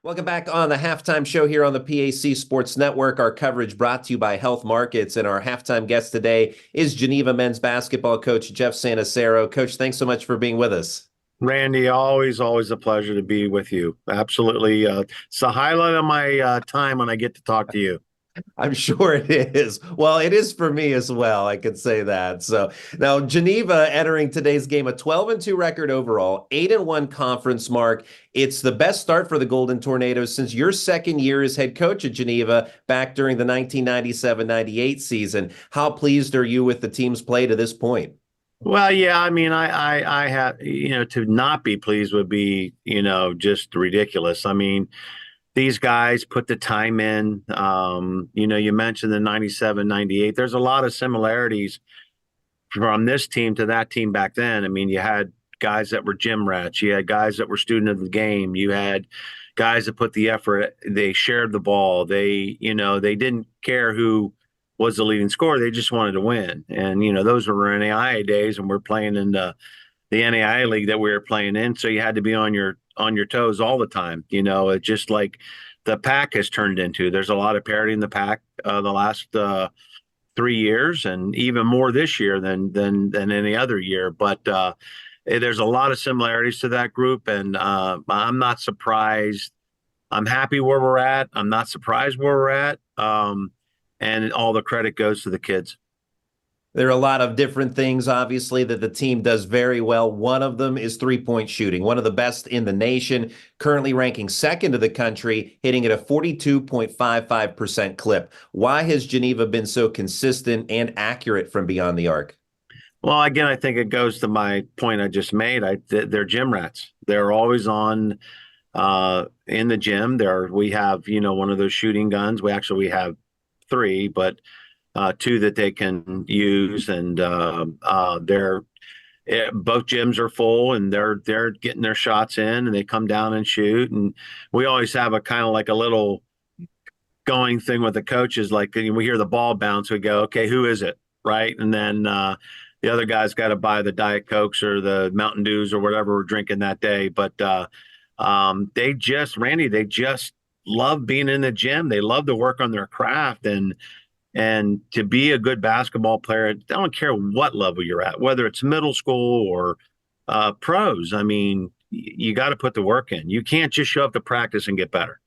Welcome back on the halftime show here on the PAC Sports Network. Our coverage brought to you by Health Markets, and our halftime guest today is Geneva men's basketball coach Jeff Santarsiero. Coach, thanks so much for being with us. Randy, always a pleasure to be with you. Absolutely. It's the highlight of my time when I get to talk to you. I'm sure it is. Well, it is for me as well. I could say that. So now Geneva entering today's game, a 12-2 record overall, 8-1 conference mark. It's the best start for the Golden Tornadoes since your second year as head coach at Geneva back during the 1997-98 season. How pleased are you with the team's play to this point? Well, yeah, I mean, I have, to not be pleased would be, just ridiculous. I mean, these guys put the time in. You mentioned the 97, 98. There's a lot of similarities from this team to that team back then. I mean, you had guys that were gym rats. You had guys that were student of the game. You had guys that put the effort. They shared the ball. They didn't care who was the leading scorer. They just wanted to win. And, those were NAIA days, and we're playing in the NAIA league that we were playing in. So you had to be on your toes all the time. It's just like the pack has turned into. There's a lot of parity in the pack the last 3 years, and even more this year than any other year. But there's a lot of similarities to that group, and I'm not surprised. I'm happy where we're at. I'm not surprised where we're at. And all the credit goes to the kids. There are a lot of different things, obviously, that the team does very well. One of them is three-point shooting, one of the best in the nation, currently ranking second to the country, hitting at a 42.55% clip. Why has Geneva been so consistent and accurate from beyond the arc? Well, again, I think it goes to my point I just made. They're gym rats. They're always on in the gym. We have, one of those shooting guns. We have three, but two that they can use, and both gyms are full, and they're getting their shots in, and they come down and shoot. And we always have a kind of like a little going thing with the coaches. Like we hear the ball bounce, we go, okay, who is it, right? And then the other guy's got to buy the Diet Cokes or the Mountain Dews or whatever we're drinking that day. But they just love being in the gym. They love to work on their craft, and to be a good basketball player. I don't care what level you're at, whether it's middle school or pros. I mean, you got to put the work in. You can't just show up to practice and get better.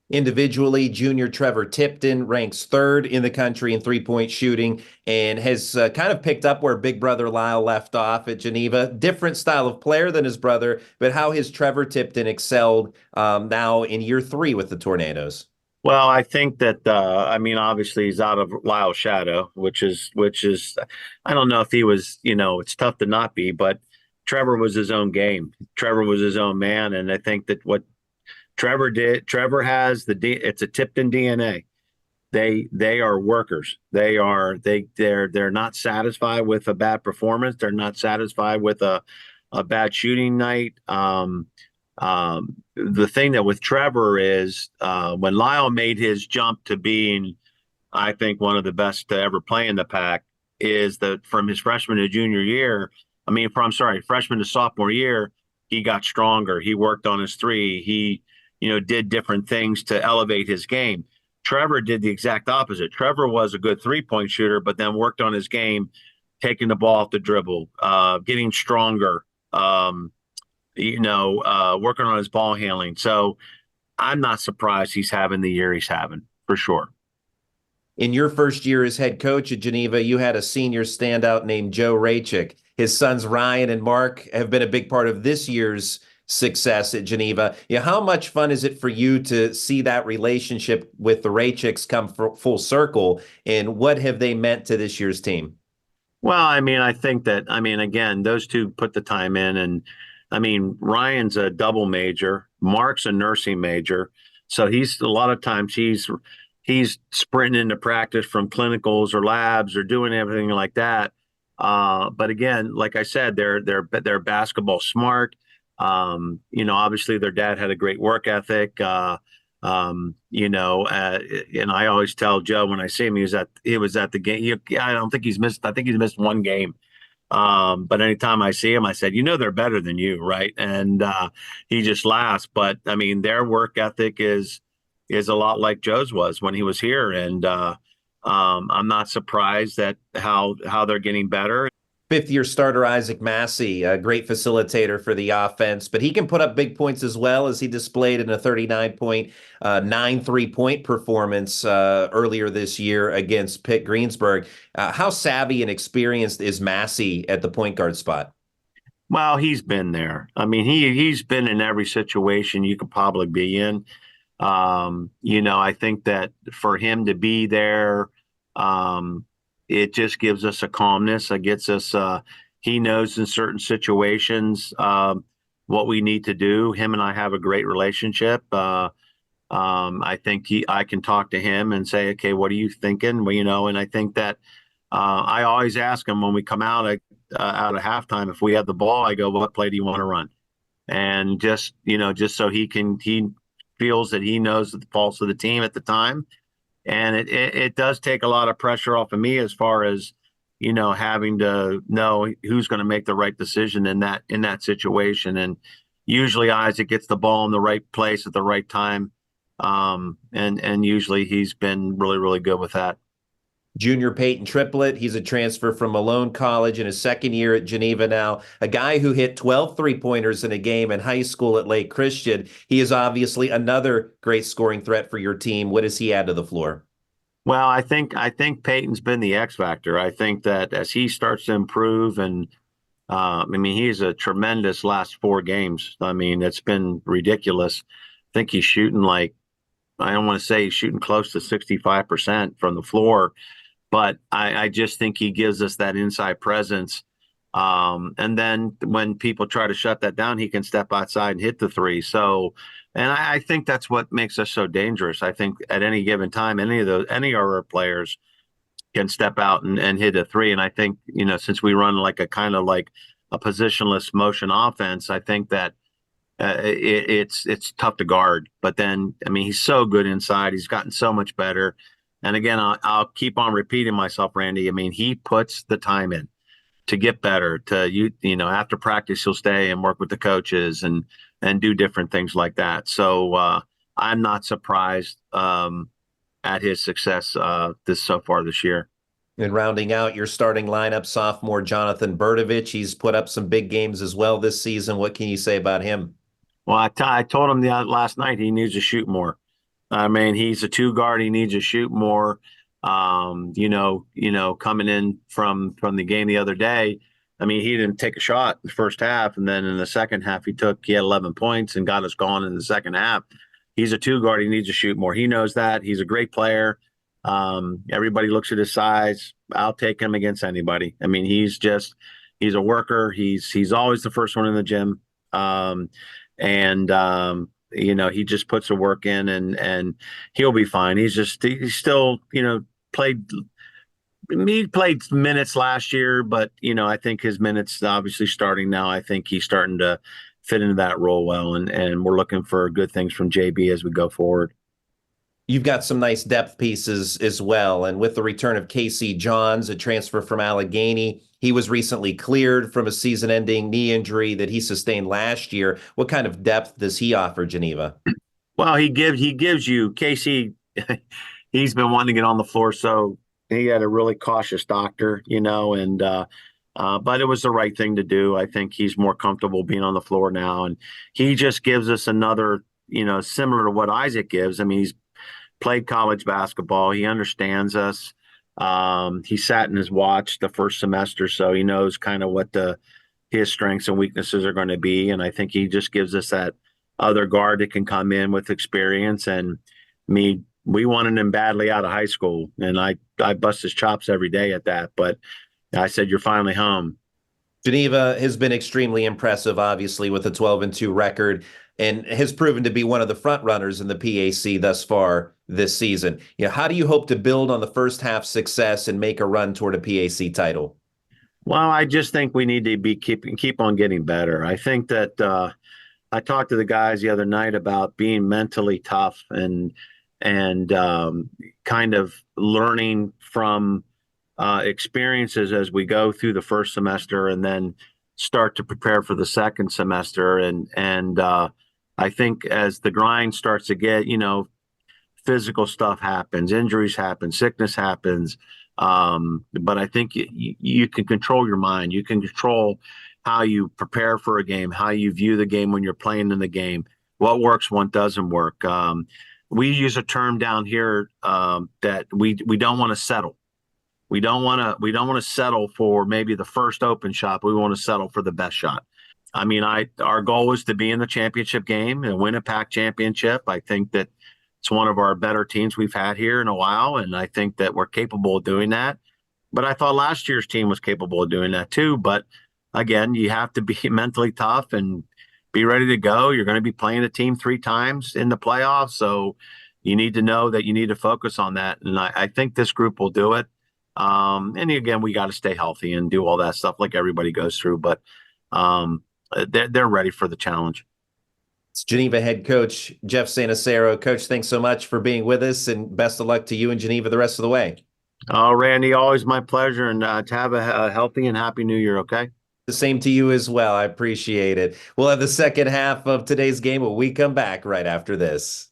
Individually, junior Trevor Tipton ranks third in the country in three-point shooting and has kind of picked up where big brother Lyle left off at Geneva. Different style of player than his brother, but how has Trevor Tipton excelled now in year three with the Tornadoes? Well, I think that obviously he's out of Lyle's shadow, which is I don't know if he was, it's tough to not be, but Trevor was his own game. Trevor was his own man, and I think that what Trevor has it's a Tipton DNA. They are workers. They're not satisfied with a bad performance. They're not satisfied with a bad shooting night. The thing that with Trevor is when Lyle made his jump to being, I think, one of the best to ever play in the pack, is that from his freshman to junior year, freshman to sophomore year, he got stronger. He worked on his three. He, did different things to elevate his game. Trevor did the exact opposite. Trevor was a good three-point shooter, but then worked on his game, taking the ball off the dribble, getting stronger, working on his ball handling. So I'm not surprised he's having the year he's having, for sure. In your first year as head coach at Geneva, you had a senior standout named Joe Raychick. His sons Ryan and Mark have been a big part of this year's success at Geneva. How much fun is it for you to see that relationship with the Raychicks come full circle, and what have they meant to this year's team? Well, I think that, again, those two put the time in, and Ryan's a double major, Mark's a nursing major. So he's a lot of times he's sprinting into practice from clinicals or labs or doing everything like that. But again, like I said, they're basketball smart. Obviously their dad had a great work ethic. And I always tell Joe when I see him, he was at the game. I think he's missed one game But anytime I see him, I said, they're better than you, right? And he just laughs. But I mean, their work ethic is a lot like Joe's was when he was here, and I'm not surprised at how they're getting better. Fifth-year starter Isaac Massey, a great facilitator for the offense, but he can put up big points as well, as he displayed in a 39-point, 9 3-point performance earlier this year against Pitt Greensburg. How savvy and experienced is Massey at the point guard spot? Well, he's been there. I mean, he's been in every situation you could probably be in. I think that for him to be there, it just gives us a calmness. It gets us. He knows in certain situations what we need to do. Him and I have a great relationship. I think I can talk to him and say, okay, what are you thinking? Well, and I think that I always ask him when we come out of halftime, if we have the ball, I go, what play do you want to run? And just so he feels that he knows the pulse of the team at the time. And it does take a lot of pressure off of me as far as, having to know who's going to make the right decision in that situation. And usually Isaac gets the ball in the right place at the right time. And usually he's been really, really good with that. Junior Peyton Triplett, he's a transfer from Malone College in his second year at Geneva now. A guy who hit 12 three-pointers in a game in high school at Lake Christian. He is obviously another great scoring threat for your team. What does he add to the floor? Well, I think Peyton's been the X factor. I think that as he starts to improve, and I mean, he's a tremendous last 4 games. I mean, it's been ridiculous. I think he's shooting like, I don't want to say he's shooting close to 65% from the floor, but I just think he gives us that inside presence. And then when people try to shut that down, he can step outside and hit the three. So, and I think that's what makes us so dangerous. I think at any given time, any of our players can step out and hit a three. And I think, since we run like a kind of like a positionless motion offense, I think that it's tough to guard. But then, I mean, he's so good inside. He's gotten so much better. And again, I'll keep on repeating myself, Randy. I mean, he puts the time in to get better. After practice, he'll stay and work with the coaches and do different things like that. So I'm not surprised at his success so far this year. And rounding out your starting lineup, sophomore Jonathan Berdovich. He's put up some big games as well this season. What can you say about him? Well, I told him last night he needs to shoot more. I mean, he's a 2 guard. He needs to shoot more. Coming in from the game the other day, I mean, he didn't take a shot in the first half, and then in the second half, he had 11 points and got us going in the second half. He's a 2 guard. He needs to shoot more. He knows that. He's a great player. Everybody looks at his size. I'll take him against anybody. I mean, he's a worker. He's always the first one in the gym. He just puts the work in, and he'll be fine. He's still, played minutes last year, but I think his minutes obviously starting now. I think he's starting to fit into that role well, and we're looking for good things from JB as we go forward. You've got some nice depth pieces as well. And with the return of Casey Johns, a transfer from Allegheny, he was recently cleared from a season-ending knee injury that he sustained last year. What kind of depth does he offer Geneva? Well, he gives you Casey. He's been wanting to get on the floor, so he had a really cautious doctor, and but it was the right thing to do. I think he's more comfortable being on the floor now, and he just gives us another, similar to what Isaac gives. I mean, he's played college basketball. He understands us. He sat in his watch the first semester, so he knows kind of what his strengths and weaknesses are going to be. And I think he just gives us that other guard that can come in with experience. And we wanted him badly out of high school, and I bust his chops every day at that. But I said, "You're finally home." Geneva has been extremely impressive, obviously, with a 12-2 record, and has proven to be one of the front runners in the PAC thus far this season. How do you hope to build on the first half success and make a run toward a PAC title? Well, I just think we need to keep on getting better. I think that I talked to the guys the other night about being mentally tough and kind of learning from experiences as we go through the first semester and then start to prepare for the second semester. And I think as the grind starts to get, physical stuff happens, injuries happen, sickness happens. But I think you can control your mind. You can control how you prepare for a game, how you view the game when you're playing in the game, what works, what doesn't work. We use a term down here that we don't want to settle. We don't want to settle for maybe the first open shot. We want to settle for the best shot. I mean, our goal is to be in the championship game and win a PAC championship. I think that it's one of our better teams we've had here in a while, and I think that we're capable of doing that. But I thought last year's team was capable of doing that too. But again, you have to be mentally tough and be ready to go. You're going to be playing a team 3 times in the playoffs, so you need to know that you need to focus on that. And I think this group will do it. And again, we got to stay healthy and do all that stuff like everybody goes through. But they're ready for the challenge. It's Geneva head coach Jeff Santarsiero. Coach, thanks so much for being with us, and best of luck to you in Geneva the rest of the way. Oh, Randy, always my pleasure, and to have a healthy and happy New Year. Okay. The same to you as well. I appreciate it. We'll have the second half of today's game when we come back right after this.